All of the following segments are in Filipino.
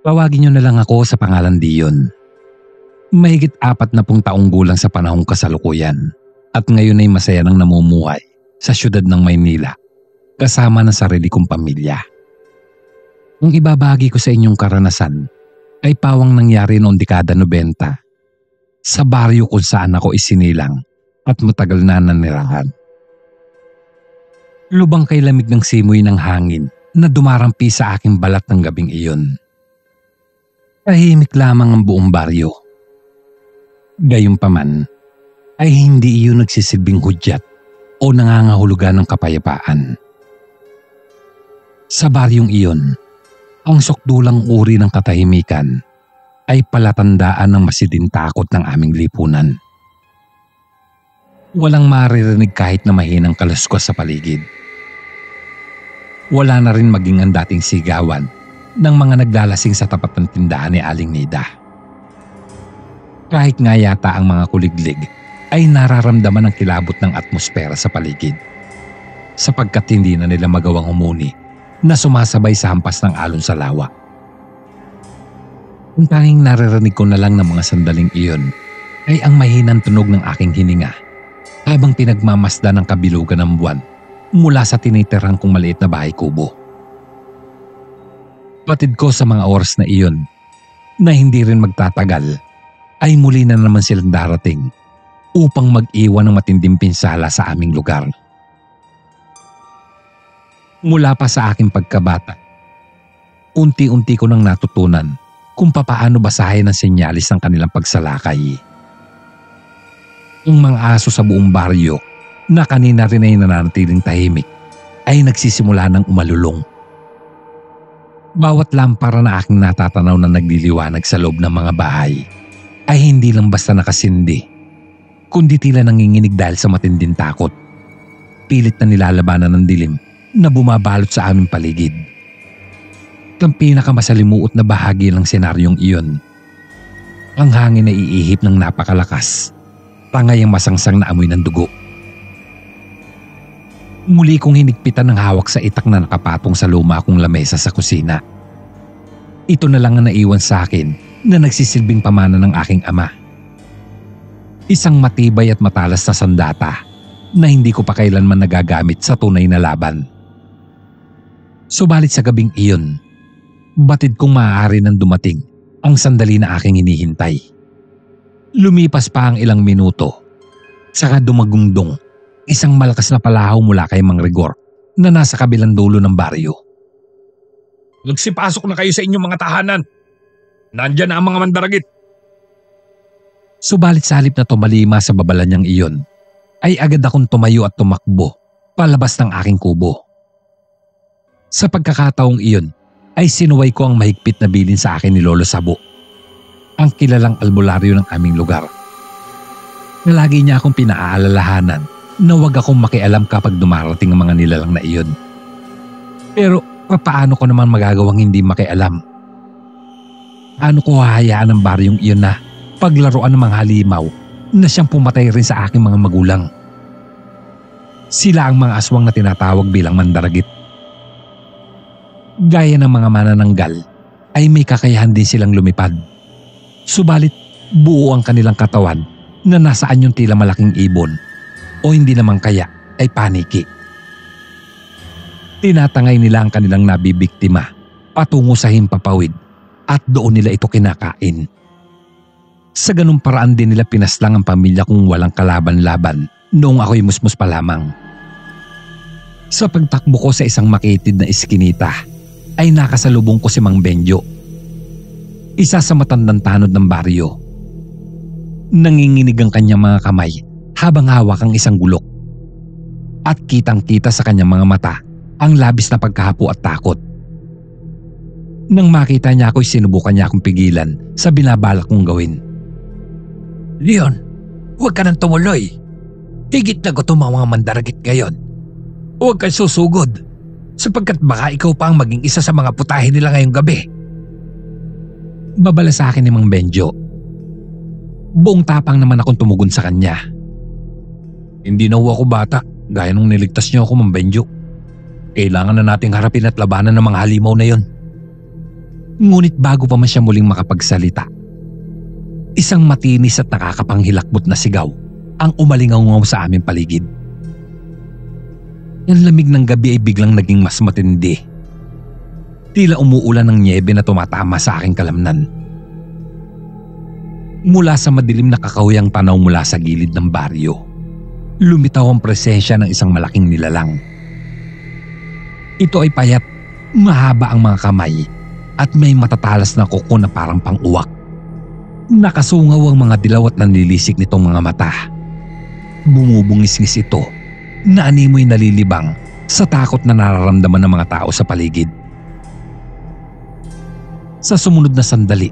Tawagin niyo na lang ako sa pangalan Dion. Mahigit 40 taong gulang sa panahong kasalukuyan at ngayon ay masaya nang namumuhay sa siyudad ng Maynila kasama ng sarili kong pamilya. Ang ibabahagi ko sa inyong karanasan ay pawang nangyari noong dekada 90 sa baryo kung saan ako isinilang at matagal na nanirahan. Lubang kay lamig ng simoy ng hangin na dumarampi sa aking balat ng gabing iyon. Tahimik lamang ang buong baryo. Gayunpaman ay hindi iyon nagsisilbing hudyat o nangangahulugan ng kapayapaan. Sa baryong iyon, ang sukdulang uri ng katahimikan ay palatandaan ng masiding takot ng aming lipunan. Walang maririnig kahit na mahinang kaluskos sa paligid. Wala na rin maging ang dating sigawan ng mga naglalasing sa tapat ng tindahan ni Aling Nida. Kahit nga yata ang mga kuliglig ay nararamdaman ang kilabot ng atmosfera sa paligid, sapagkat hindi na nila magawang umuni na sumasabay sa hampas ng alon sa lawa. Ang tanging naririnig ko na lang ng mga sandaling iyon ay ang mahinang tunog ng aking hininga habang pinagmamasda ng kabilugan ng buwan mula sa tinitirhan kong maliit na bahay kubo. Batid ko sa mga oras na iyon na hindi rin magtatagal ay muli na naman silang darating upang mag-iwan ng matinding pinsala sa aming lugar. Mula pa sa aking pagkabata, unti-unti ko nang natutunan kung papaano basahin ang senyalis ng kanilang pagsalakay. Ang mga aso sa buong baryo na kanina rin ay nananatiling tahimik ay nagsisimula ng umalulong. Bawat lampara na aking natatanaw na nagliliwanag sa loob ng mga bahay ay hindi lang basta nakasindi, kundi tila nanginginig dahil sa matinding takot. Pilit na nilalabanan ng dilim na bumabalot sa aming paligid. Ang pinakamasalimuot na bahagi ng senaryong iyon, ang hangin na iihip ng napakalakas, tangay ang masangsang na amoy ng dugo. Muli kong hinigpitan ng hawak sa itak na nakapatong sa luma kong lamesa sa kusina. Ito na lang ang naiwan sa akin na nagsisilbing pamana ng aking ama. Isang matibay at matalas na sandata na hindi ko pa kailanman nagagamit sa tunay na laban. Subalit sa gabing iyon, batid kong maaari nang dumating ang sandali na aking hinihintay. Lumipas pa ang ilang minuto, saka dumagungdong isang malakas na palahaw mula kay Mang Rigor na nasa kabilang dulo ng baryo. Magsipasok na kayo sa inyong mga tahanan. Nandyan na ang mga mandaragit. Subalit sa halip na tumalima sa babalan niyang iyon, ay agad akong tumayo at tumakbo palabas ng aking kubo. Sa pagkakataong iyon, ay sinuway ko ang mahigpit na bilin sa akin ni Lolo Sabo, ang kilalang albularyo ng aming lugar. Na lagi niya akong pinaalalahanan na huwag akong makialam kapag dumarating ang mga nilalang na iyon. Pero paano ko naman magagawang hindi makialam? Paano ko hahayaan ang baryong iyon na paglaruan ng mga halimaw na siyang pumatay rin sa aking mga magulang? Sila ang mga aswang na tinatawag bilang mandaragit. Gaya ng mga manananggal ay may kakayahan din silang lumipad. Subalit buo ang kanilang katawan na nasaan yung tila malaking ibon o hindi naman kaya ay paniki. Tinatangay nila ang kanilang nabibiktima patungo sa himpapawid at doon nila ito kinakain. Sa ganung paraan din nila pinaslang ang pamilya kung walang kalaban-laban noong ako'y musmus pa lamang. Sa pagtakbo ko sa isang makitid na iskinita ay nakasalubong ko si Mang Benjo, isa sa matandang tanod ng baryo. Nanginginig ang kanyang mga kamay habang hawak ang isang gulok. At kitang-kita sa kanyang mga mata ang labis na pagkahapo at takot. Nang makita niya ako'y sinubukan niya akong pigilan sa binabalak kong gawin. Leon, huwag ka nang tumuloy. Higit na gutom ang mga mandaragit ngayon. Huwag kang susugod, sapagkat baka ikaw pa ang maging isa sa mga putahe nila ngayong gabi. Babala sa akin ni Mang Benjo. Buong tapang naman akong tumugon sa kanya. Hindi na ako bata, gaya nung niligtas niyo ako, Mang Benjo. Kailangan na nating harapin at labanan ng mga halimaw na yon. Ngunit bago pa man siya muling makapagsalita, isang matinis at nakakapanghilakbot na sigaw ang umalingaw sa aming paligid. Ang lamig ng gabi ay biglang naging mas matindi. Tila umuulan ng nyebe na tumatama sa aking kalamnan. Mula sa madilim na kakawiyang tanaw mula sa gilid ng baryo, lumitaw ang presensya ng isang malaking nilalang. Ito ay payat, mahaba ang mga kamay at may matatalas na kuko na parang pang-uwak. Nakasungaw ang mga dilaw at nanlilisik nitong mga mata. Bumubungis-ngis ito na animoy nalilibang sa takot na nararamdaman ng mga tao sa paligid. Sa sumunod na sandali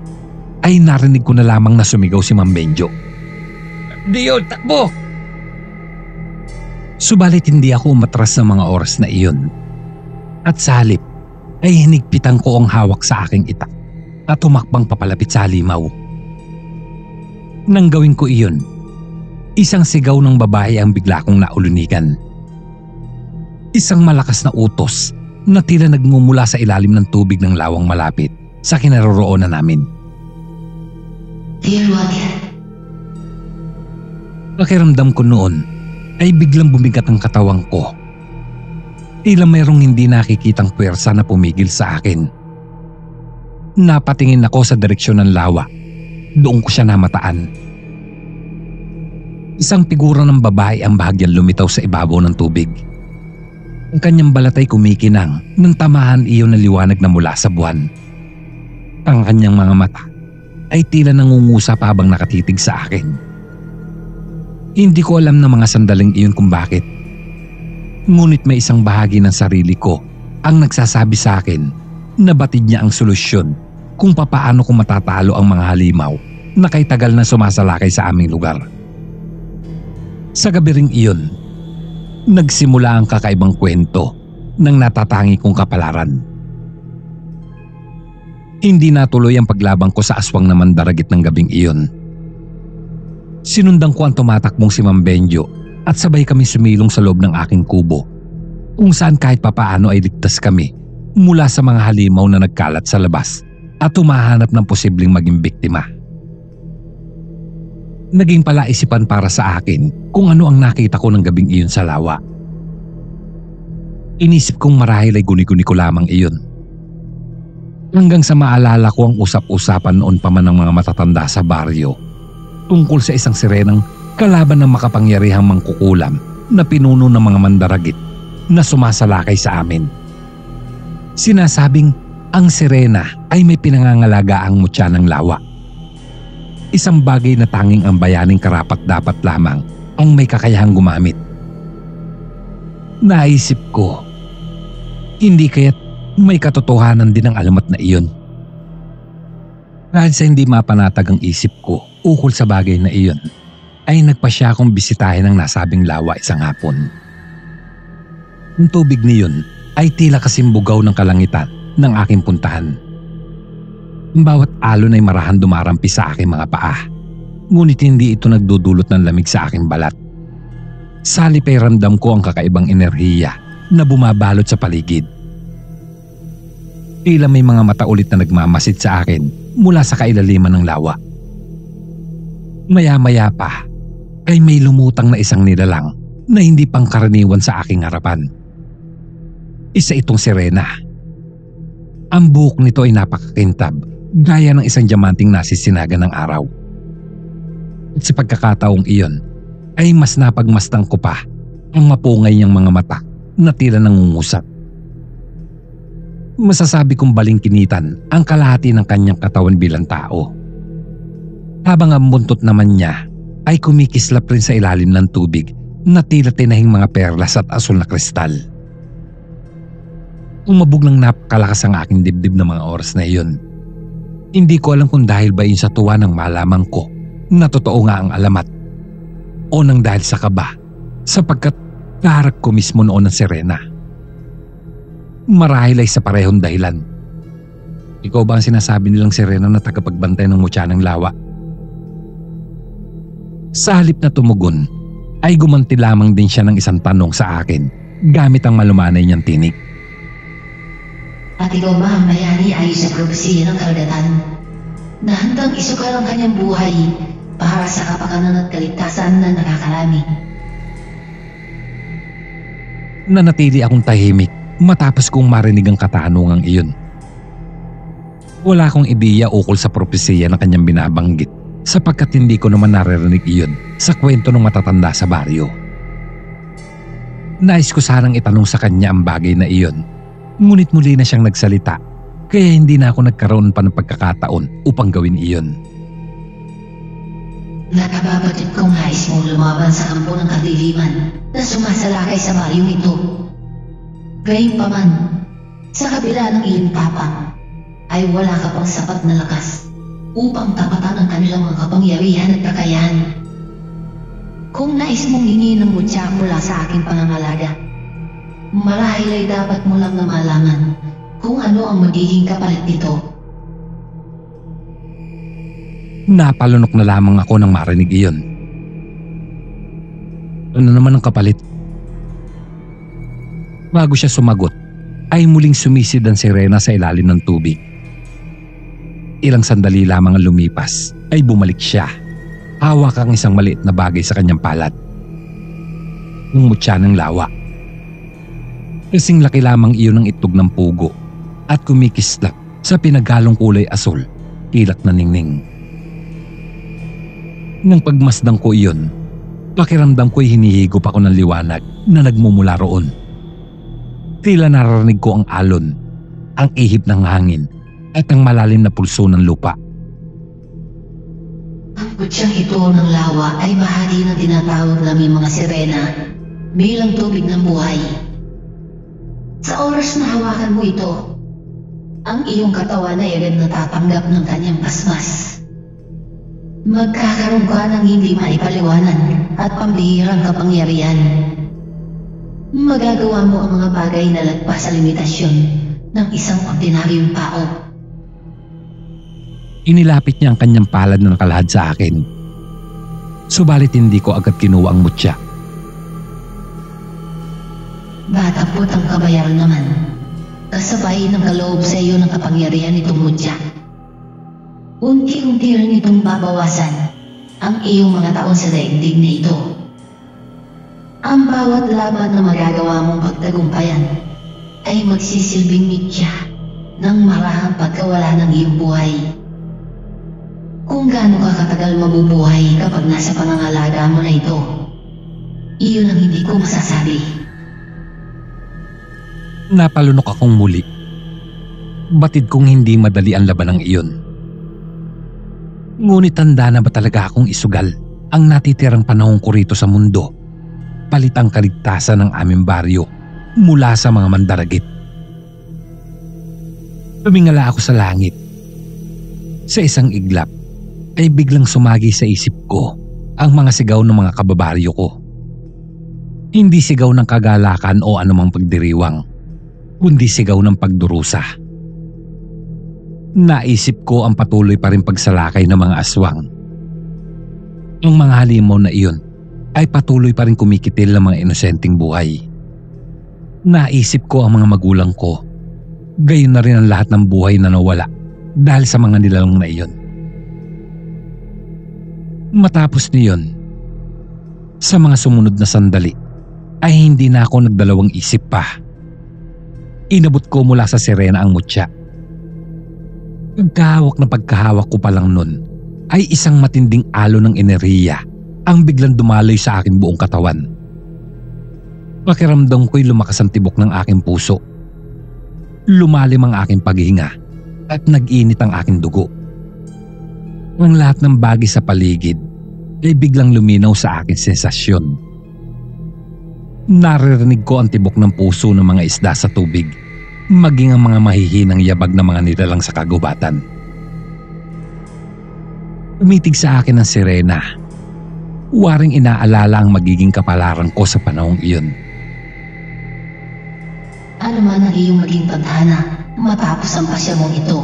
ay narinig ko na lamang na sumigaw si Ma'am Benjo. Dion, takbo! Subalit hindi ako umatras ng mga oras na iyon. At sa halip ay hinigpitan ko ang hawak sa aking itak at tumakbang papalapit sa halimaw. Nang gawin ko iyon, isang sigaw ng babae ang bigla kong naulunikan. Isang malakas na utos na tila nagmumula sa ilalim ng tubig ng lawang malapit sa kinaroroonan namin. Pakiramdam ko noon ay biglang bumigat ang katawang ko. Tila mayroong hindi nakikitang puwersa na pumigil sa akin. Napatingin ako sa direksyon ng lawa. Doon ko siya namataan. Isang figura ng babae ang bahagyang lumitaw sa ibabaw ng tubig. Ang kanyang balat ay kumikinang nang tamahan iyon ng liwanag na mula sa buwan. Ang kanyang mga mata ay tila nangungusap habang nakatitig sa akin. Hindi ko alam ng mga sandaling iyon kung bakit. Ngunit may isang bahagi ng sarili ko ang nagsasabi sa akin na batid niya ang solusyon kung papaano ko matatalo ang mga halimaw na kay tagal na sumasalakay sa aming lugar. Sa gabi ring iyon, nagsimula ang kakaibang kwento ng natatangi kong kapalaran. Hindi natuloy ang paglabang ko sa aswang na mandaragit ng gabing iyon. Sinundan ko ang tumatakbong si Ma'am Benjo at sabay kami sumilong sa loob ng aking kubo, kung saan kahit papaano ay ligtas kami mula sa mga halimaw na nagkalat sa labas at humahanap ng posibleng maging biktima. Naging palaisipan para sa akin kung ano ang nakita ko ng gabing iyon sa lawa. Inisip kong marahil ay guni-guni ko lamang iyon. Hanggang sa maalala ko ang usap-usapan noon pa man ng mga matatanda sa baryo tungkol sa isang sirenang kalaban ng makapangyarihang mangkukulam na pinuno ng mga mandaragit na sumasalakay sa amin. Sinasabing ang sirena ay may pinangangalagaang mutya ng lawa. Isang bagay na tanging ang bayaning karapat-dapat lamang ang may kakayahang gumamit. Naisip ko, hindi kaya't may katotohanan din ang alamat na iyon. Kahit sa hindi mapanatag ang isip ko ukol sa bagay na iyon, ay nagpasya akong bisitahin ang nasabing lawa isang hapon. Ang tubig niyon ay tila kasimbugaw ng kalangitan ng aking puntahan. Ang bawat alon ay marahan dumarampi sa aking mga paa, ngunit hindi ito nagdudulot ng lamig sa aking balat. Sa halip ay ramdam ko ang kakaibang enerhiya na bumabalot sa paligid. Tila may mga mata ulit na nagmamasid sa akin mula sa kailaliman ng lawa. Maya-maya pa ay may lumutang na isang nilalang na hindi pangkaraniwan sa aking harapan. Isa itong sirena. Ang buhok nito ay napakakintab, gaya ng isang diamanting nasisinaga ng araw. At sa pagkakataong iyon ay mas napagmastang ko pa ang mapungay niyang mga mata na tila nangungusap. Masasabi kong balingkinitan ang kalahati ng kanyang katawan bilang tao. Habang ang buntot naman niya ay kumikislap rin sa ilalim ng tubig na tila tinahing mga perlas at asul na kristal. Umabog ng napakalakas ang aking dibdib ng mga oras na iyon. Hindi ko alam kung dahil ba yun sa tuwa ng malaman ko na totoo nga ang alamat o nang dahil sa kaba sapagkat kaharap ko mismo noon ng sirena. Marahil ay sa parehong dahilan. Ikaw ba ang sinasabi nilang sirena na tagapagbantay ng mutya ng lawa? Sa halip na tumugon, ay gumanti lamang din siya ng isang tanong sa akin gamit ang malumanay niyang tinig. At ikaw ba ang bayani ayon sa propesiya ng karagatan na handang isukal ang kanyang buhay para sa kapakanan at kaligtasan na nakakalami? Nanatili akong tahimik matapos kong marinig ang katanungang iyon. Wala akong ideya ukol sa propesiya na kanyang binabanggit sapagkat hindi ko naman naririnig iyon sa kwento ng matatanda sa baryo. Nais ko sanang itanong sa kanya ang bagay na iyon, ngunit muli na siyang nagsalita kaya hindi na ako nagkaroon pa ng pagkakataon upang gawin iyon. Nakababatid kong nais mong lumaban sa kampo ng kadiliman na sumasalakay sa baryong ito. Gayunpaman, sa kabila ng iyong tapang, ay wala ka pang sapat na lakas upang tapatan ang kanilang mga kapangyarihan at kakayahan. Kung nais mong hingin ng mutya mula sa aking pangangalaga, marahil ay dapat mo lang na malaman kung ano ang magiging kapalit nito. Napalunok na lamang ako nang marinig iyon. Ano naman ang kapalit? Bago siya sumagot, ay muling sumisid ang sirena sa ilalim ng tubig. Ilang sandali lamang ang lumipas, ay bumalik siya. Hawak ang isang maliit na bagay sa kanyang palad. Umutya ng lawa. Kasing laki lamang iyon ng itlog ng pugo at kumikislap sa pinaghalong kulay asul, kilak na ningning. Nang pagmasdang ko iyon, pakiramdam ko'y hinihigop ako ng liwanag na nagmumula roon. Tila nararinig ko ang alon, ang ihip ng hangin at ang malalim na pulso ng lupa. Ang kutsang ito ng lawa ay bahagi ng tinatawag namin mga sirena bilang tubig ng buhay. Sa oras na hawakan mo ito, ang iyong katawan ay agad natatanggap ng kanyang pasmas. Magkakaroon ka ng hindi maipaliwanan at pambihirang kapangyarihan. Magagawa mo ang mga bagay na lagpas sa limitasyon ng isang ordinaryong tao. Inilapit niya ang kanyang palad na nakalahad sa akin. Subalit hindi ko agad kinuha ang mutya. Batapot ang kabayaran naman, kasabay ng kaloob sa iyo ng kapangyarihan nitong mutya. Unti-unti rin itong babawasan ang iyong mga taon sa daigdig na ito. Ang bawat laban na magagawa mong pagtagumpayan ay magsisilbing mitya ng marahang pagkawala ng iyong buhay. Kung gaano ka katagal mabubuhay kapag nasa pangangalaga mo na ito, iyon ang hindi ko masasabi. Napalunok akong muli. Batid kong hindi madali ang labanang iyon. Ngunit tanda na ba talaga akong isugal ang natitirang panahon ko rito sa mundo, palit ang kaligtasan ng aming baryo mula sa mga mandaragit. Tumingala ako sa langit. Sa isang iglap ay biglang sumagi sa isip ko ang mga sigaw ng mga kababaryo ko. Hindi sigaw ng kagalakan o anumang pagdiriwang, kundi sigaw ng pagdurusa. Naisip ko ang patuloy pa rin pagsalakay ng mga aswang. Ang mga halimaw na iyon ay patuloy pa rin kumikitil ng mga inosenteng buhay. Naisip ko ang mga magulang ko, gayon na rin ang lahat ng buhay na nawala dahil sa mga nilalang na iyon. Matapos niyon, sa mga sumunod na sandali, ay hindi na ako nagdalawang isip pa. Inabot ko mula sa sirena ang mutya. Pagkahawak ko pa lang nun, ay isang matinding alon ng enerhiya ang biglang dumaloy sa aking buong katawan. Pakiramdam ko'y lumakas ang tibok ng aking puso. Lumalim ang aking paghinga at nag-init ang aking dugo. Ang lahat ng bagay sa paligid ay biglang luminaw sa aking sensasyon. Naririnig ko ang tibok ng puso ng mga isda sa tubig, maging ang mga mahihinang yabag na mga nilalang sa kagubatan. Tumitig sa akin ang sirena. Waring inaalala ang magiging kapalaran ko sa panahong iyon. Ano man ang iyong maging tadhana matapos ang pasya mong ito,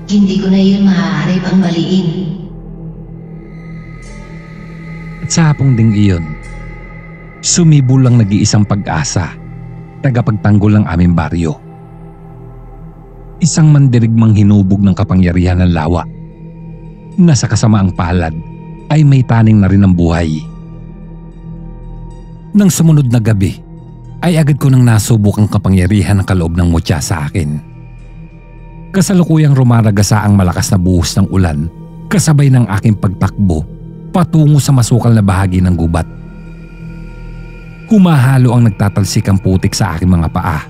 hindi ko na iyon maaari pang baliin. At sa hapong ding iyon, sumibol ang nag-iisang pag-asa, tagapagtanggol ng aming baryo. Isang mandirigmang hinubog ng kapangyarihan ng lawa na sa kasamaang palad ay may taning na rin ang buhay. Nang sumunod na gabi ay agad ko nang nasubok ang kapangyarihan ng kaloob ng mutya sa akin. Kasalukuyang rumaragasa ang malakas na buhos ng ulan kasabay ng aking pagtakbo patungo sa masukal na bahagi ng gubat. Humahalo ang nagtatalsikang putik sa aking mga paa,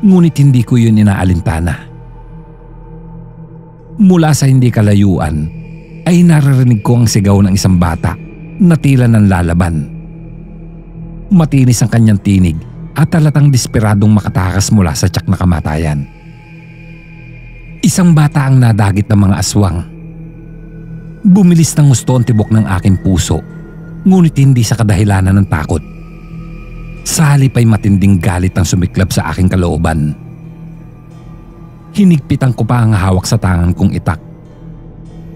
ngunit hindi ko yun inaalintana. Mula sa hindi kalayuan ay naririnig ko ang sigaw ng isang bata na tila ng lalaban. Matinis ang kanyang tinig at talatang desperadong makatakas mula sa tiyak na kamatayan. Isang bata ang nadagit ng mga aswang. Bumilis ng gusto ang tibok ng aking puso, ngunit hindi sa kadahilanan ng takot. Sa halip ay matinding galit ang sumiklab sa aking kalooban. Hinigpitan ko pa ang hawak sa tangan kong itak.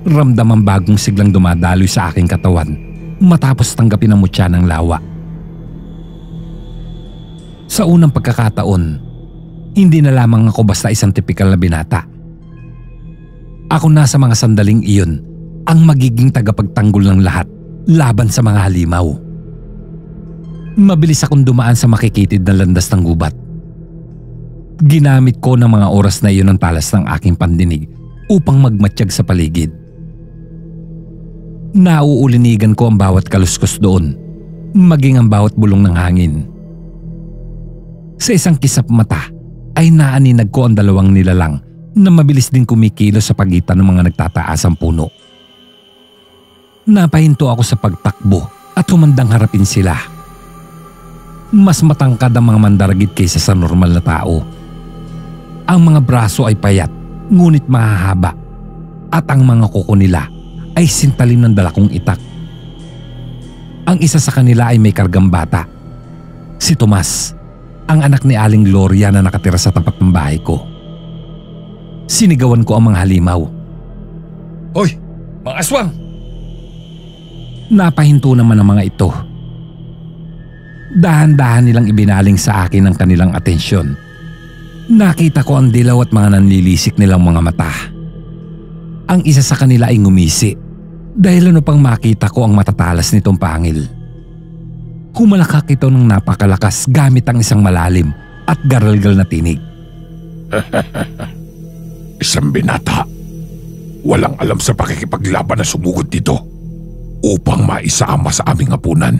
Ramdam ang bagong siglang dumadaloy sa aking katawan matapos tanggapin ang mutya ng lawa. Sa unang pagkakataon, hindi na lamang ako basta isang tipikal na binata. Ako na sa mga sandaling iyon ang magiging tagapagtanggol ng lahat laban sa mga halimaw. Mabilis akong dumaan sa makikitid na landas ng gubat. Ginamit ko ng mga oras na iyon ang talas ng aking pandinig upang magmatsyag sa paligid. Nauulinigan ko ang bawat kaluskos doon, maging ang bawat bulong ng hangin. Sa isang kisap mata ay naaninag ko ang dalawang nilalang na mabilis din kumikilos sa pagitan ng mga nagtataasang puno. Napahinto ako sa pagtakbo at humandang harapin sila. Mas matangkad ang mga mandaragit kaysa sa normal na tao. Ang mga braso ay payat, ngunit mahahaba, at ang mga kuko nila ay sintalim ng dalakong itak. Ang isa sa kanila ay may kargang bata, si Tomas, ang anak ni Aling Gloria na nakatira sa tapat ng bahay ko. Sinigawan ko ang mga halimaw. Hoy, mga aswang! Napahinto naman ang mga ito. Dahan-dahan nilang ibinaling sa akin ang kanilang atensyon. Nakita ko ang dilaw at mga nanlilisik nilang mga mata. Ang isa sa kanila ay ngumisi dahil ano pang makita ko ang matatalas nitong pangil. Humalakak ito ng napakalakas gamit ang isang malalim at garalgal na tinig. Isang binata. Walang alam sa pakikipaglaban na sumugod dito upang maisama sa aming hapunan.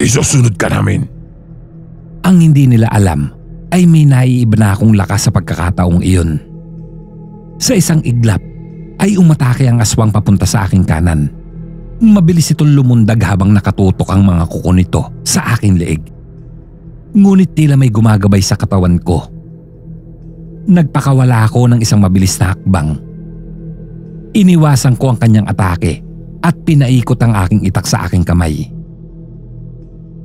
Isusunod ka namin. Ang hindi nila alam ay may naiiba na akong lakas sa pagkakataong iyon. Sa isang iglap ay umatake ang aswang papunta sa aking kanan. Mabilis itong lumundag habang nakatutok ang mga kuko nito sa aking leeg. Ngunit tila may gumagabay sa katawan ko. Nagpakawala ako ng isang mabilis na hakbang. Iniwasan ko ang kanyang atake at pinaikot ang aking itak sa aking kamay.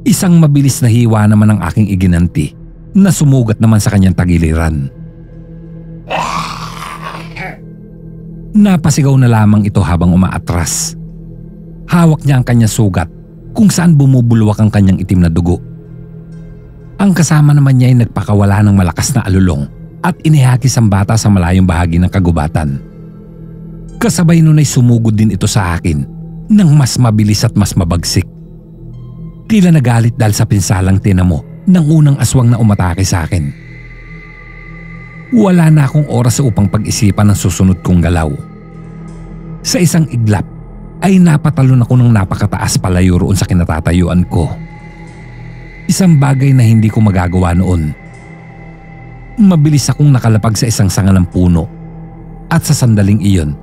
Isang mabilis na hiwa naman ang aking iginanti na sumugat naman sa kanyang tagiliran. Napasigaw na lamang ito habang umaatras. Hawak niya ang kanyang sugat kung saan bumubulwak ang kanyang itim na dugo. Ang kasama naman niya ay nagpakawala ng malakas na alulong at inihagis ang bata sa malayong bahagi ng kagubatan. Kasabay nun ay sumugod din ito sa akin ng mas mabilis at mas mabagsik. Tila nagalit dahil sa pinsalang tinamo ng unang aswang na umatake sa akin. Wala na akong oras upang pag-isipan ang susunod kong galaw. Sa isang iglap ay napatalon ako ng napakataas palayo roon sa kinatatayuan ko. Isang bagay na hindi ko magagawa noon. Mabilis akong nakalapag sa isang sanga ng puno at sa sandaling iyon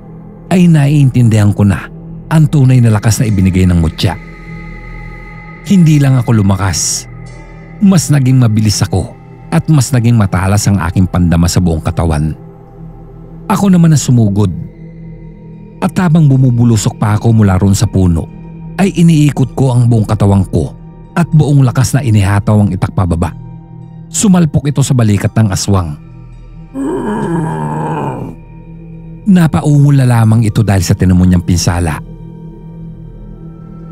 ay naiintindihan ko na ang tunay na lakas na ibinigay ng mutya. Hindi lang ako lumakas. Mas naging mabilis ako at mas naging matalas ang aking pandama sa buong katawan. Ako naman ang sumugod. At habang bumubulusok pa ako mula roon sa puno, ay iniikot ko ang buong katawan ko at buong lakas na inihataw ang itak pababa. Sumalpok ito sa balikat ng aswang. Napaungol na lamang ito dahil sa tinamo niyang pinsala.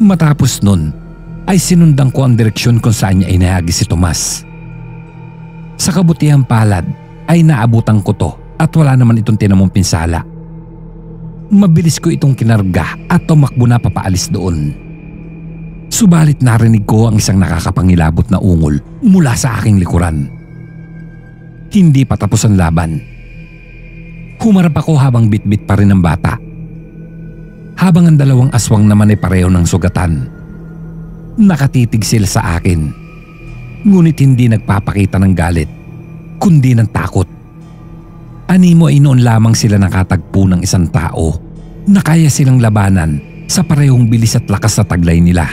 Matapos nun, ay sinundan ko ang direksyon kung saan niya inahagis si Tomas. Sa kabutihang palad ay naabutan ko to at wala naman itong tinamong pinsala. Mabilis ko itong kinarga at tumakbo na papaalis doon. Subalit narinig ko ang isang nakakapangilabot na ungol mula sa aking likuran. Hindi pa tapos ang laban. Humarap ako habang bitbit pa rin ang bata. Habang ang dalawang aswang naman ay pareho ng sugatan. Nakatitig sila sa akin. Ngunit hindi nagpapakita ng galit, kundi ng takot. Animo ay noon lamang sila nakatagpo ng isang tao na kaya silang labanan sa parehong bilis at lakas na taglay nila.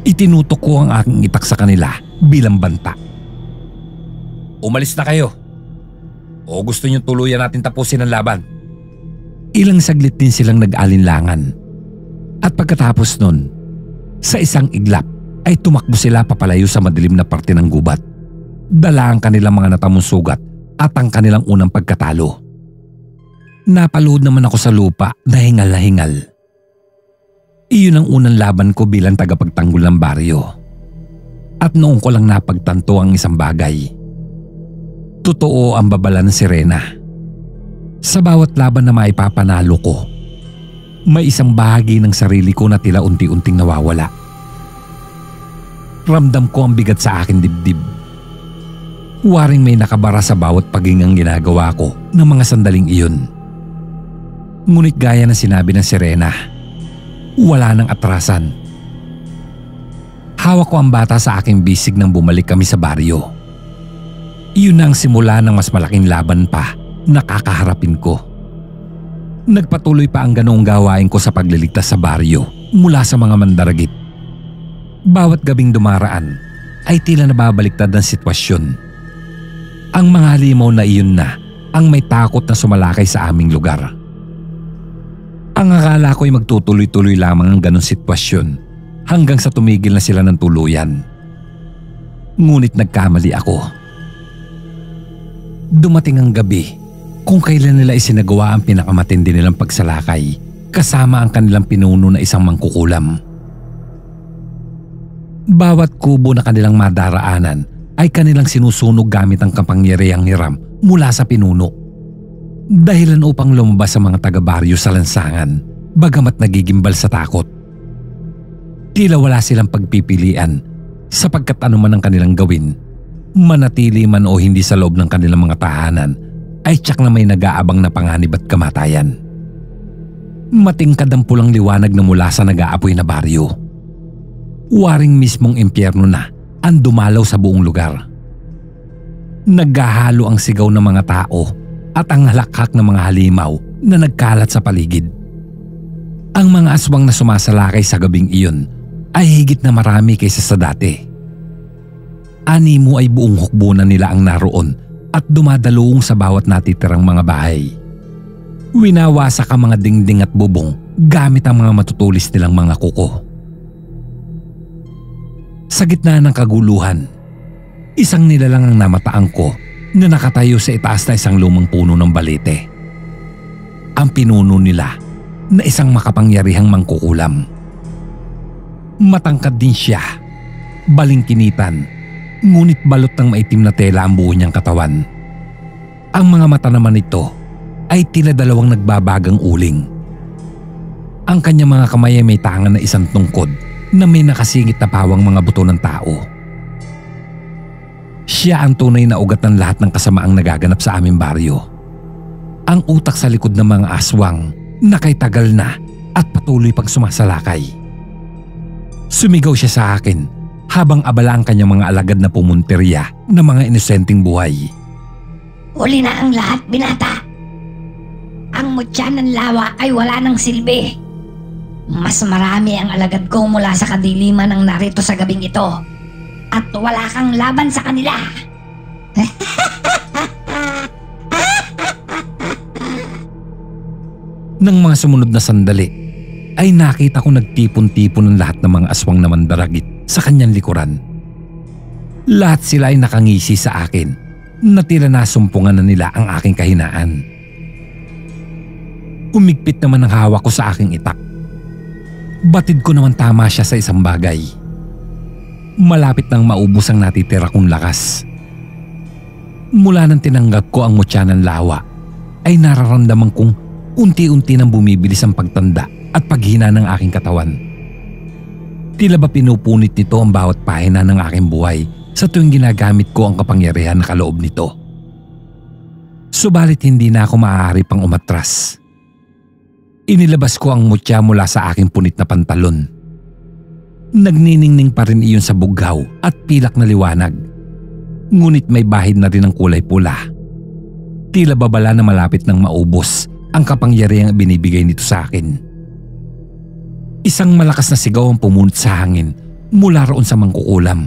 Itinutok ko ang aking itak sa kanila bilang banta. Umalis na kayo. O gusto niyong tuluyan natin tapusin ang laban? Ilang saglit din silang nag-alinlangan. At pagkatapos nun, sa isang iglap ay tumakbo sila papalayo sa madilim na parte ng gubat. Dala ang kanilang mga natamong sugat at ang kanilang unang pagkatalo. Napaluhod naman ako sa lupa na hingal na hingal. Iyon ang unang laban ko bilang tagapagtanggol ng baryo. At noon ko lang napagtanto ang isang bagay. Totoo ang babala ng sirena. Sa bawat laban na maipapanalo ko, may isang bahagi ng sarili ko na tila unti-unting nawawala. Ramdam ko ang bigat sa aking dibdib. Waring may nakabara sa bawat paghingang ginagawa ko ng mga sandaling iyon. Ngunit gaya ng sinabi ng sirena, wala nang atrasan. Hawak ko ang bata sa aking bisig nang bumalik kami sa baryo. Iyon na ang simula ng mas malaking laban pa na kakaharapin ko. Nagpatuloy pa ang ganoong gawain ko sa pagliligtas sa baryo mula sa mga mandaragit. Bawat gabing dumaraan ay tila nababaliktad ng sitwasyon. Ang mga halimaw na iyon na ang may takot na sumalakay sa aming lugar. Ang akala ko'y magtutuloy-tuloy lamang ang ganong sitwasyon hanggang sa tumigil na sila ng tuluyan. Ngunit nagkamali ako. Dumating ang gabi kung kailan nila isinagawa ang pinakamatindi nilang pagsalakay kasama ang kanilang pinuno na isang mangkukulam. Bawat kubo na kanilang madaraanan ay kanilang sinusunog gamit ang kapangyarihang hiram mula sa pinuno. Dahilan upang lumabas sa mga taga-baryo sa lansangan bagamat nagigimbal sa takot. Tila wala silang pagpipilian sapagkat anuman ang kanilang gawin, manatili man o hindi sa loob ng kanilang mga tahanan ay tiyak na may nag-aabang na panganib at kamatayan. Matingkad ang pulang liwanag na mula sa nag-aapoy na baryo. Waring mismong impyerno na ang dumalaw sa buong lugar. Naghahalo ang sigaw ng mga tao at ang halakhak ng mga halimaw na nagkalat sa paligid. Ang mga aswang na sumasalakay sa gabing iyon ay higit na marami kaysa sa dati. Animo ay buong hukbunan nila ang naroon at dumadaloong sa bawat natitirang mga bahay. Winawasak ang mga dingding at bubong gamit ang mga matutulis nilang mga kuko. Sa gitna ng kaguluhan, isang nilalang ang namataan ko na nakatayo sa itaas na isang lumang puno ng balete. Ang pinuno nila na isang makapangyarihang mangkukulam. Matangkad din siya, balingkinitan, ngunit balot ng maitim na tela ang buo niyang katawan. Ang mga mata naman nito ay tila dalawang nagbabagang uling. Ang kanyang mga kamay ay may tangan na isang tungkod na may nakasingit na pawang mga buto ng tao. Siya ang tunay na ugat ng lahat ng kasamaang nagaganap sa aming baryo. Ang utak sa likod ng mga aswang na kay tagal na at patuloy pang sumasalakay. Sumigaw siya sa akin habang abala ang kanyang mga alagad na pumunteriya ng mga inosenteng buhay. Huli na ang lahat, binata. Ang mutya ng lawa ay wala ng silbi. Mas marami ang alagad ko mula sa kadiliman ang narito sa gabing ito. At wala kang laban sa kanila. Nang mga sumunod na sandali, ay nakita ko nagtipon-tipon ng lahat ng mga aswang na mandaragit sa kanyang likuran. Lahat sila ay nakangisi sa akin na tila nasumpungan na nila ang aking kahinaan. Umigpit naman ang hawak ko sa aking itak. Batid ko naman tama siya sa isang bagay. Malapit nang maubos ang natitira kong lakas. Mula nang tinanggap ko ang mutya ng lawa ay nararamdaman kong unti-unti nang bumibilis ang pagtanda at paghina ng aking katawan. Tila ba pinupunit nito ang bawat pahina ng aking buhay sa tuwing ginagamit ko ang kapangyarihan na kaloob nito. Subalit hindi na ako maaari pang umatras. Inilabas ko ang mutya mula sa aking punit na pantalon. Nagniningning pa rin iyon sa bughaw at pilak na liwanag. Ngunit may bahid na rin ng kulay pula. Tila babala na malapit nang maubos ang kapangyarihang binibigay nito sa akin. Isang malakas na sigaw ang pumunot sa hangin mula roon sa mangkukulam.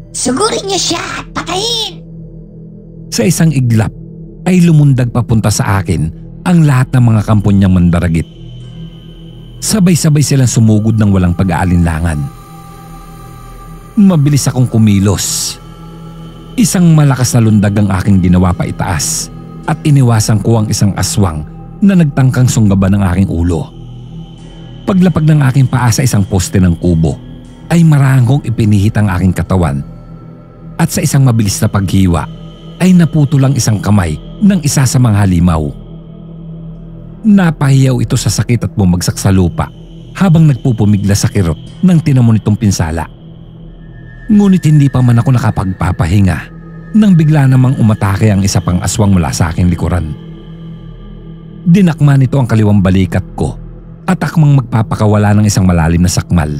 Sugurin niyo siya at patayin! Sa isang iglap ay lumundag papunta sa akin ang lahat ng mga kampo niyang mandaragit. Sabay-sabay silang sumugod ng walang pag-aalinlangan. Mabilis akong kumilos. Isang malakas na lundag ang aking ginawa pa itaas at iniwasan ko ang isang aswang na nagtangkang sunggaban ng aking ulo. Paglapag ng aking paa sa isang poste ng kubo ay marahang ipinihit ang aking katawan at sa isang mabilis na paghiwa ay naputol ang isang kamay ng isa sa mga halimaw. Napahiyaw ito sa sakit at bumagsak sa lupa habang nagpupumigla sa kirot ng tinamon nitong pinsala. Ngunit hindi pa man ako nakapagpapahinga nang bigla namang umatake ang isa pang aswang mula sa aking likuran. Dinakma nito ang kaliwang balikat ko at akmang magpapakawala ng isang malalim na sakmal.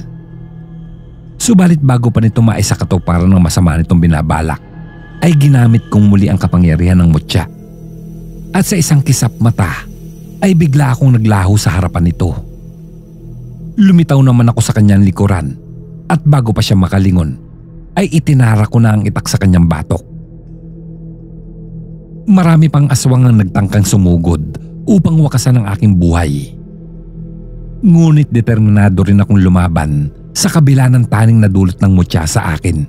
Subalit bago pa nito maisa katuparan ng masama nitong binabalak, ay ginamit kong muli ang kapangyarihan ng mutya. At sa isang kisap mata, ay bigla akong naglaho sa harapan nito. Lumitaw naman ako sa kanyang likuran at bago pa siya makalingon, ay itinara ko na ang itak sa kanyang batok. Marami pang aswang ang nagtangkang sumugod upang wakasan ang aking buhay. Ngunit determinado rin akong lumaban sa kabila ng taning na dulot ng mutya sa akin.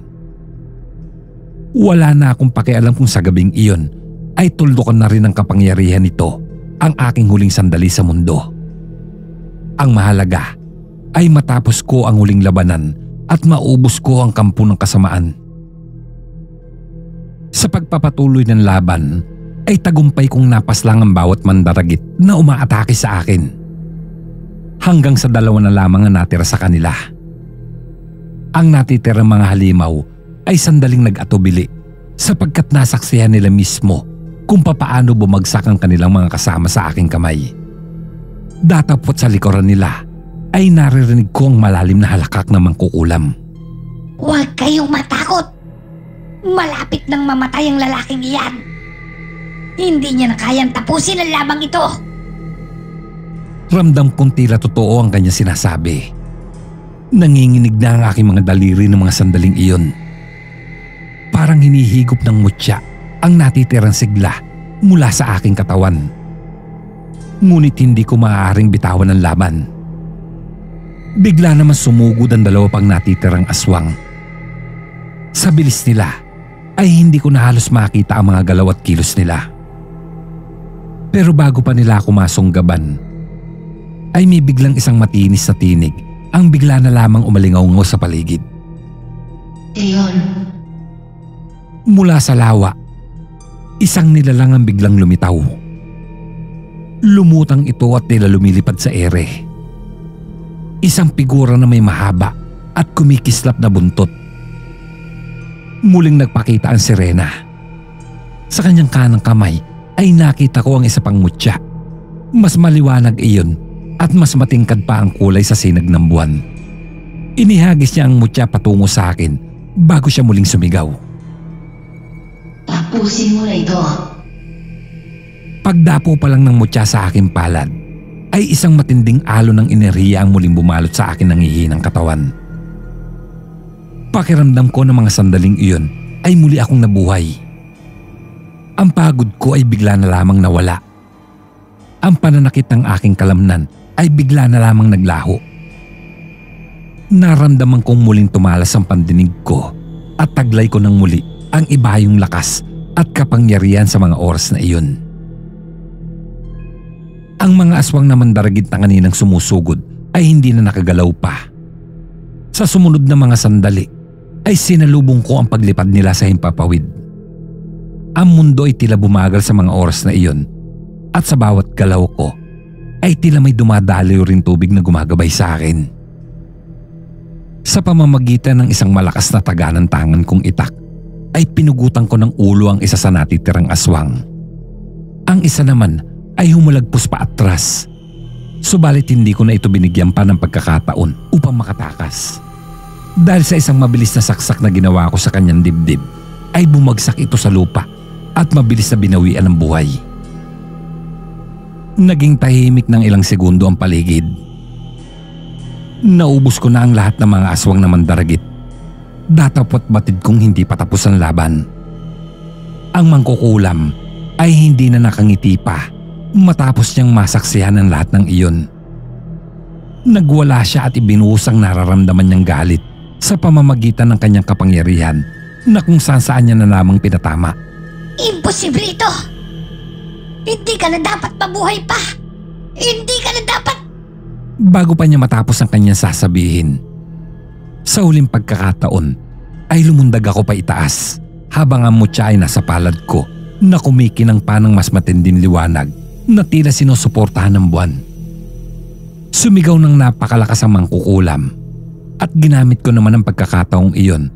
Wala na akong pakialam kung sa gabing iyon ay tuldukan na rin ng kapangyarihan nito ang aking huling sandali sa mundo. Ang mahalaga ay matapos ko ang huling labanan at maubos ko ang kampo ng kasamaan. Sa pagpapatuloy ng laban ay tagumpay kong napaslang ang bawat mandaragit na umaatake sa akin. Hanggang sa 2 na lamang ang natira sa kanila. Ang natitirang mga halimaw ay sandaling nag-atubili sapagkat nasaksihan nila mismo kung papaano bumagsak ang kanilang mga kasama sa aking kamay. Datapot sa likuran nila ay naririnig ko ang malalim na halakak ng mangkukulam. Huwag kayong matakot! Malapit nang mamatay ang lalaking iyan. Hindi niya na kayang tapusin ang labang ito. Ramdam kong tila totoo ang kanya sinasabi. Nanginginig na ang aking mga daliri ng mga sandaling iyon. Parang hinihigop ng mutya ang natitirang sigla mula sa aking katawan. Ngunit hindi ko maaaring bitawan ang laban. Bigla naman sumugod ang 2 pang natitirang aswang. Sa bilis nila ay hindi ko na halos makita ang mga galaw at kilos nila. Pero bago pa nila ako masunggaban, ay may biglang isang matinis na tinig ang bigla na lamang umalingaw-ngaw sa paligid. Leon. Mula sa lawa, isang nilalang ang biglang lumitaw. Lumutang ito at tila lumilipad sa ere. Isang figura na may mahaba at kumikislap na buntot. Muling nagpakita ang sirena. Sa kanyang kanang kamay ay nakita ko ang isa pang mutya. Mas maliwanag iyon at mas matingkad pa ang kulay sa sinag ng buwan. Inihagis niya ang mutya patungo sa akin bago siya muling sumigaw. Tapusin mo na ito. Pagdapo pa lang ng mutya sa aking palad, ay isang matinding alon ng enerhiya ang muling bumalot sa akin ng hihinang katawan. Pakiramdam ko ng mga sandaling iyon ay muli akong nabuhay. Ang pagod ko ay bigla na lamang nawala. Ang pananakit ng aking kalamnan ay bigla na lamang naglaho. Naramdaman kong muling tumalas ang pandinig ko at taglay ko ng muli ang ibayong lakas at kapangyarihan sa mga oras na iyon. Ang mga aswang na mandaragit na kaninang sumusugod ay hindi na nakagalaw pa. Sa sumunod na mga sandali ay sinalubong ko ang paglipad nila sa himpapawid. Ang mundo ay tila bumagal sa mga oras na iyon At sa bawat galaw ko ay tila may dumadaloy rin tubig na gumagabay sa akin. Sa pamamagitan ng isang malakas na taga ng tangan kong itak ay pinugutan ko ng ulo ang isa sa natitirang aswang. Ang isa naman ay humulagpos pa atras. Subalit hindi ko na ito binigyan pa ng pagkakataon upang makatakas. Dahil sa isang mabilis na saksak na ginawa ko sa kanyang dibdib ay bumagsak ito sa lupa at mabilis na binawian ng buhay. Naging tahimik ng ilang segundo ang paligid. Naubos ko na ang lahat ng mga aswang na mandaragit. Datapot batid kong hindi patapos ang laban. Ang mangkukulam ay hindi na nakangiti pa matapos niyang masaksihan ang lahat ng iyon. Nagwala siya at ibinuhos ang nararamdaman niyang galit sa pamamagitan ng kanyang kapangyarihan na kung saan niya na lamang pinatama. Imposible ito! Hindi ka na dapat mabuhay pa! Hindi ka na dapat... Bago pa niya matapos ang kanyang sasabihin, sa huling pagkakataon ay lumundag ako pa itaas habang ang mutya ay nasa palad ko na kumikinang pa ng mas matinding liwanag na tila sinusuportahan ng buwan. Sumigaw ng napakalakas ang mangkukulam at ginamit ko naman ang pagkakataong iyon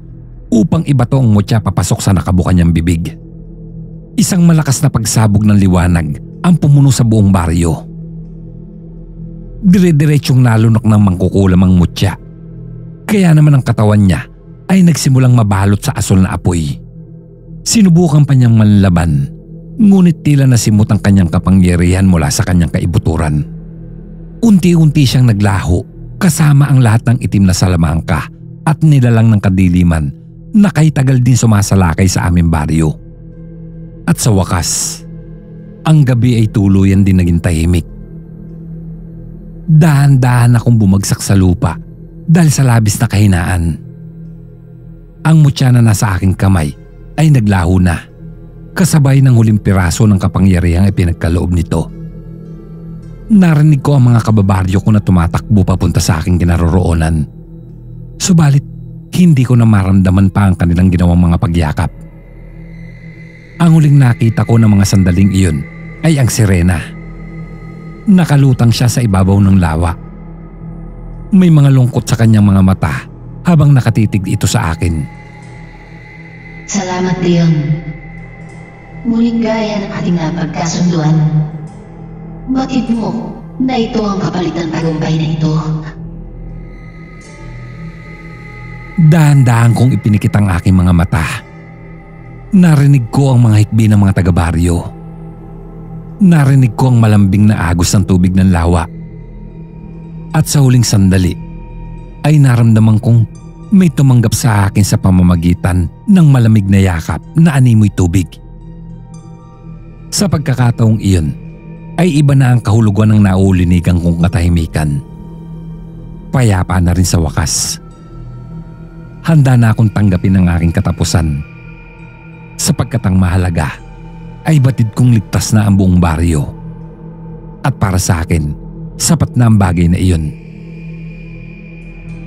upang ibato ang mutya papasok sa nakabuka niyang bibig. Isang malakas na pagsabog ng liwanag ang pumuno sa buong baryo. Dire-diretsyong nalunok ng mangkukulam ang mutya. Kaya naman ang katawan niya ay nagsimulang mabalot sa asol na apoy. Sinubukan pa niyang manlaban, ngunit tila nasimot ang kanyang kapangyarihan mula sa kanyang kaibuturan. Unti-unti siyang naglaho kasama ang lahat ng itim na salamangka at nilalang ng kadiliman na kahit tagal din sumasalakay sa aming baryo. At sa wakas, ang gabi ay tuluyan din naging tahimik. Dahan-dahan akong bumagsak sa lupa dahil sa labis na kahinaan. Ang mutya na nasa aking kamay ay naglaho na, kasabay ng huling piraso ng kapangyarihang ipinagkaloob nito. Narinig ko ang mga kababaryo ko na tumatakbo papunta sa aking kinaroroonan. Subalit, hindi ko na maramdaman pa ang kanilang ginawang mga pagyakap. Ang huling nakita ko ng mga sandaling iyon ay ang sirena. Nakalutang siya sa ibabaw ng lawa. May mga lungkot sa kanyang mga mata habang nakatitig ito sa akin. Salamat, Leon. Muling gaya ng ating napagkasunduan. Batid mo na ito ang kapalit ng tagumpay na ito. Dahan-dahan kong ipinikit ang aking mga mata. Narinig ko ang mga hikbi ng mga taga-baryo. Narinig ko ang malambing na agos ng tubig ng lawa. At sa huling sandali, ay naramdaman kong may tumanggap sa akin sa pamamagitan ng malamig na yakap na animoy tubig. Sa pagkakataong iyon, ay iba na ang kahulugan ng naulinigang kong katahimikan. Payapa na rin sa wakas. Handa na akong tanggapin ang aking katapusan. Sapagkat ang mahalaga ay batid kong ligtas na ang buong baryo. At para sa akin, sapat na ang bagay na iyon.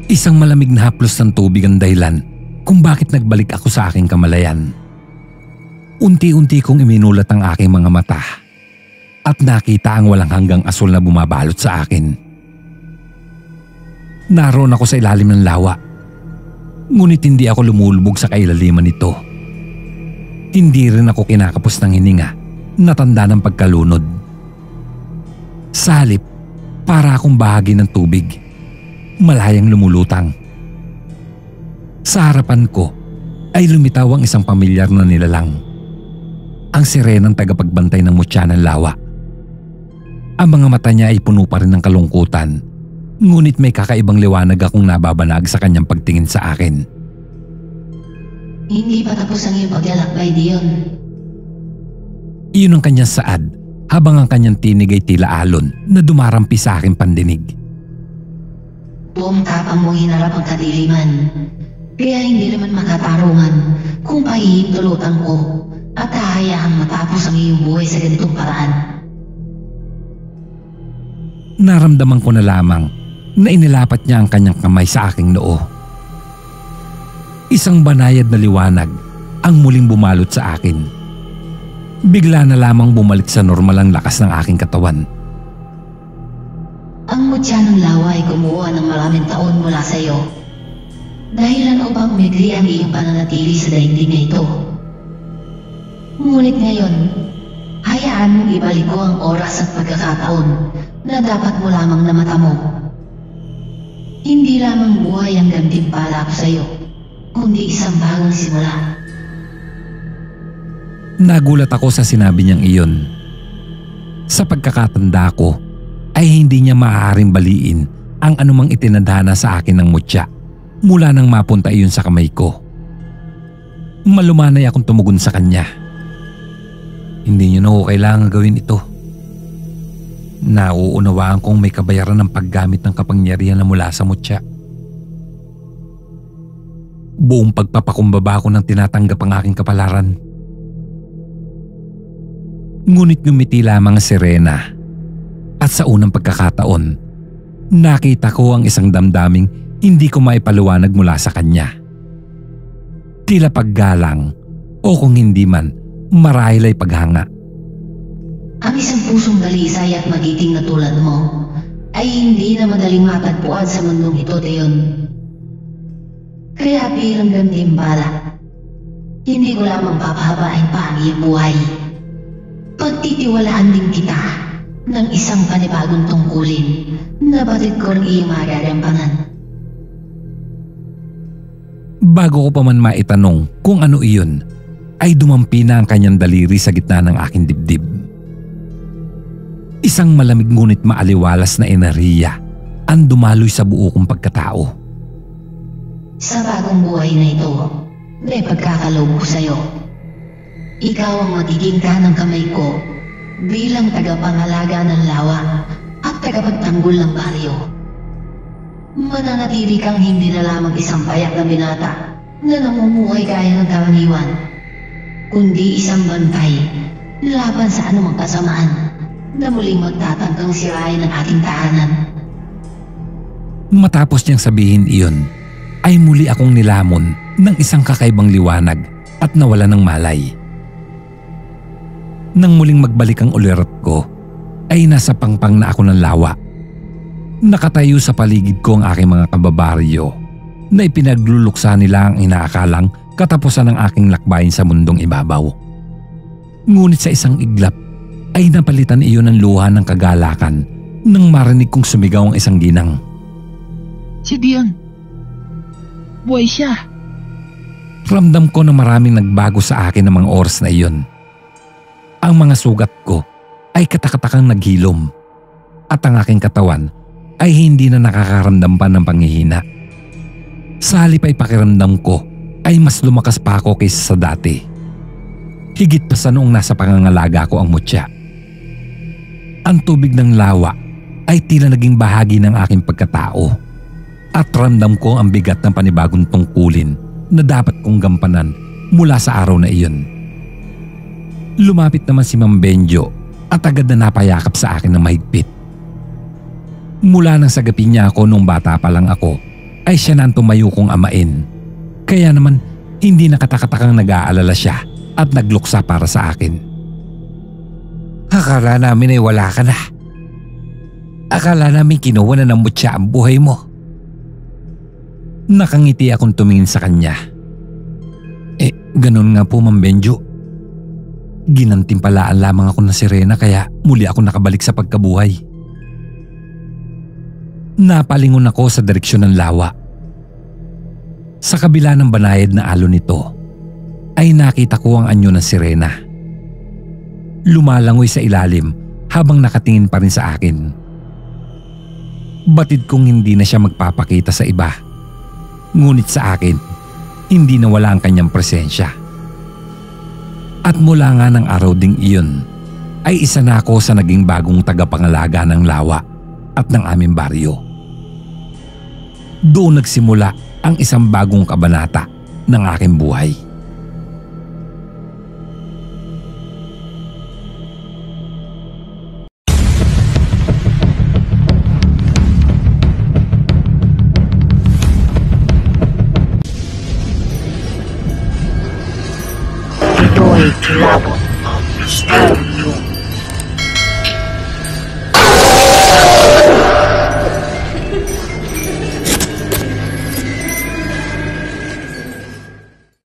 Isang malamig na haplos ng tubig ang dahilan kung bakit nagbalik ako sa aking kamalayan. Unti-unti kong iminulat ang aking mga mata at nakita ang walang hanggang asol na bumabalot sa akin. Naroon ako sa ilalim ng lawa, ngunit hindi ako lumulubog sa kailaliman nito. Hindi rin ako kinakapos ng hininga na tanda ng pagkalunod. Sa halip, para akong bahagi ng tubig, malayang lumulutang. Sa harapan ko ay lumitaw ang isang pamilyar na nilalang. Ang sirenang tagapagbantay ng mutya ng lawa. Ang mga mata niya ay puno pa rin ng kalungkutan, ngunit may kakaibang liwanag akong nababanag sa kanyang pagtingin sa akin. Hindi pa tapos ang iyong paglalakbay, Dion. Iyon ang kanyang saad habang ang kanyang tinig ay tila alon na dumarampi sa aking pandinig. Buong tapang mong hinarap ang kadiliman. Kaya hindi naman makatarungan kung pahihintulutan ko at hahayaan matapos ang iyong buhay sa ganitong paraan. Naramdaman ko na lamang na inilapat niya ang kanyang kamay sa aking noo. Isang banayad na liwanag ang muling bumalot sa akin. Bigla na lamang bumalik sa normal ang lakas ng aking katawan. Ang mutya ng lawa ay kumuha ng maraming taon mula sa iyo. Dahilan upang umigli ang iyong pananatili sa daigdig na ito. Ngunit ngayon, hayaan mong ibalik ko ang oras at pagkakataon na dapat mo lamang na mata mo. Hindi lamang buhay ang gantimpala ko sa iyo, kundi isang bagong simula. Nagulat ako sa sinabi niyang iyon. Sa pagkakatanda ko, ay hindi niya maaaring baliin ang anumang itinadhana sa akin ng mutya mula nang mapunta iyon sa kamay ko. Malumanay akong tumugon sa kanya. Hindi niyo na ako kailangan gawin ito. Nauunawaan kong may kabayaran ng paggamit ng kapangyarihan na mula sa mutya. Buong pagpapakumbaba ko nang tinatanggap ang aking kapalaran. Ngunit ngumiti lamang si Rena at sa unang pagkakataon, nakita ko ang isang damdaming hindi ko maipaliwanag mula sa kanya. Tila paggalang o kung hindi man, marahil ay paghanga. Ang isang pusong dalisay at magiting na tulad mo ay hindi na madaling matagpuan sa mundong ito, Deon. Kaya bilang gantimpala, hindi ko lamang papahabain pa ang iyong buhay. Pagtitiwalaan din kita ng isang panibagong tungkulin na batid ko rin iyong magagampanan. Bago ko pa man maitanong kung ano iyon, ay dumampi na ang kanyang daliri sa gitna ng aking dibdib. Isang malamig ngunit maaliwalas na enerhiya ang dumaloy sa buo kong pagkatao. Sa bagong buhay na ito, may pagkakaloob ko sa'yo. Ikaw ang magiging kanang kamay ko bilang tagapangalaga ng lawa at tagapagtanggol ng baryo. Mananatili kang hindi na lamang isang payak na binata na namumuhay gaya ng karaniwan, kundi isang bantay laban sa anumang kasamaan na muling magtatangkang sirain ang ating tahanan. Matapos niyang sabihin iyon, ay muli akong nilamon ng isang kakaibang liwanag at nawala ng malay. Nang muling magbalik ang ulirat ko, ay nasa pangpang na ako ng lawa. Nakatayo sa paligid ko ang aking mga kababaryo na ipinagluluksa nila ang inaakalang katapusan ng aking lakbayin sa mundong ibabaw. Ngunit sa isang iglap ay napalitan iyon ng luha ng kagalakan nang marinig kong sumigaw ang isang ginang. Si Dion. Buhay siya. Ramdam ko na maraming nagbago sa akin ng mga oras na iyon. Ang mga sugat ko ay katakatakang naghilom at ang aking katawan ay hindi na nakakaramdam pa ng panghihina. Sa halip ay pakiramdam ko ay mas lumakas pa ako kaysa sa dati. Higit pa sa noong nasa pangangalaga ko ang mutya. Ang tubig ng lawa ay tila naging bahagi ng aking pagkatao at ramdam ko ang bigat ng panibagong tungkulin na dapat kong gampanan mula sa araw na iyon. Lumapit naman si Ma'am Benjo at agad na napayakap sa akin ng mahigpit. Mula nang sagapin niya ako nung bata pa lang ako, ay siya na ang tumayo kong amain. Kaya naman hindi nakatakatakang nag-aalala siya at nagluksa para sa akin. Akala namin ay wala ka na. Akala namin kinuha na ng mutya ang buhay mo. Nakangiti akong tumingin sa kanya. Ganun nga po, Ma'am Benjo. Ginantimpalaan lamang ako ng sirena kaya muli ako nakabalik sa pagkabuhay. Napalingon ako sa direksyon ng lawa. Sa kabila ng banayad na alon nito, ay nakita ko ang anyo ng sirena. Lumalangoy sa ilalim habang nakatingin pa rin sa akin. Batid kong hindi na siya magpapakita sa iba. Ngunit sa akin, hindi nawala ang kanyang presensya. At mula nga ng araw ding iyon, ay isa na ako sa naging bagong tagapangalaga ng lawa at ng aming baryo. Doon nagsimula ang isang bagong kabanata ng aking buhay. Kilabot ng